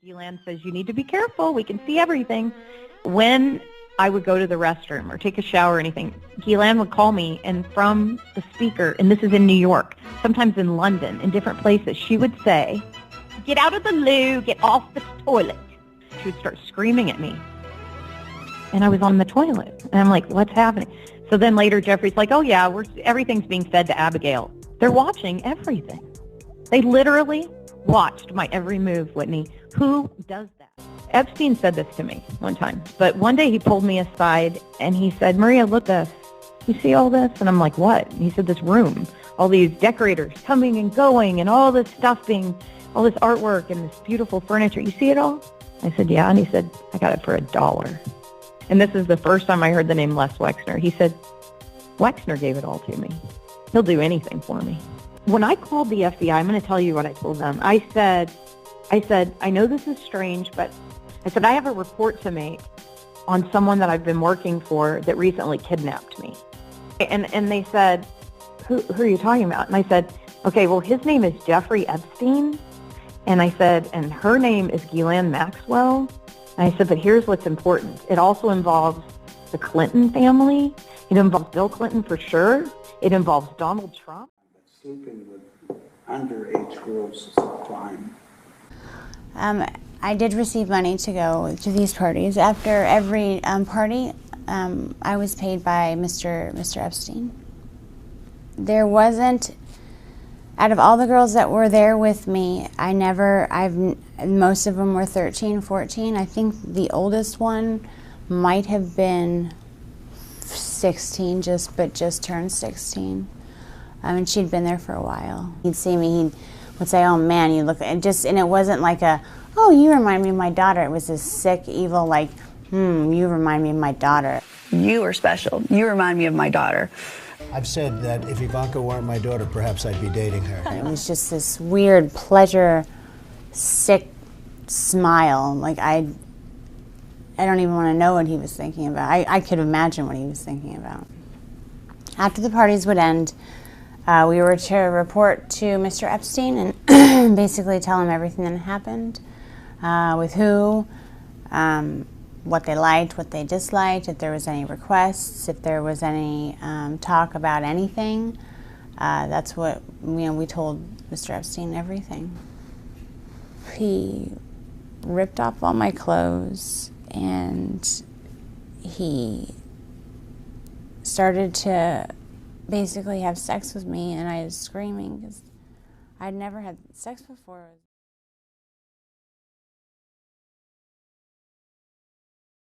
Elan says, you need to be careful. We can see everything. When I would go to the restroom or take a shower or anything, Elan would call me, and from the speaker, and this is in New York, sometimes in London, in different places, she would say, get out of the loo, get off the toilet. She would start screaming at me. And I was on the toilet. And I'm like, what's happening? So then later Jeffrey's like, oh yeah, everything's being fed to Abigail. They're watching everything. They literally watched my every move, Whitney. Who does that? Epstein said this to me one time, but one day he pulled me aside and he said, Maria, look at this. You see all this? And I'm like, what? And he said, this room, all these decorators coming and going and all this stuff all this artwork and this beautiful furniture. You see it all? I said, yeah. And he said, I got it for $1. And this is the first time I heard the name Les Wexner. He said, Wexner gave it all to me. He'll do anything for me. When I called the FBI, I'm going to tell you what I told them. I said, I know this is strange, but I said, I have a report to make on someone that I've been working for that recently kidnapped me. And they said, who are you talking about? And I said, okay, well, his name is Jeffrey Epstein. And I said, and her name is Ghislaine Maxwell. And I said, but here's what's important. It also involves the Clinton family. It involves Bill Clinton for sure. It involves Donald Trump. Sleeping with underage girls is a crime. I did receive money to go to these parties. After every party, I was paid by Mr. Epstein. There wasn't, out of all the girls that were there with me, most of them were 13, 14. I think the oldest one might have been 16, just turned 16. And she'd been there for a while. He'd see me, he would say, oh man, you look, and it wasn't like oh, you remind me of my daughter. It was this sick, evil, like, you remind me of my daughter. You are special. You remind me of my daughter. I've said that if Ivanka weren't my daughter, perhaps I'd be dating her. It was just this weird pleasure, sick smile. Like, I don't even want to know what he was thinking about. I could imagine what he was thinking about. After the parties would end, we were to report to Mr. Epstein and basically tell him everything that happened, with who, what they liked, what they disliked, if there was any requests, if there was any talk about anything. That's what, we told Mr. Epstein everything. He ripped off all my clothes and he started to basically have sex with me, and I was screaming because I'd never had sex before.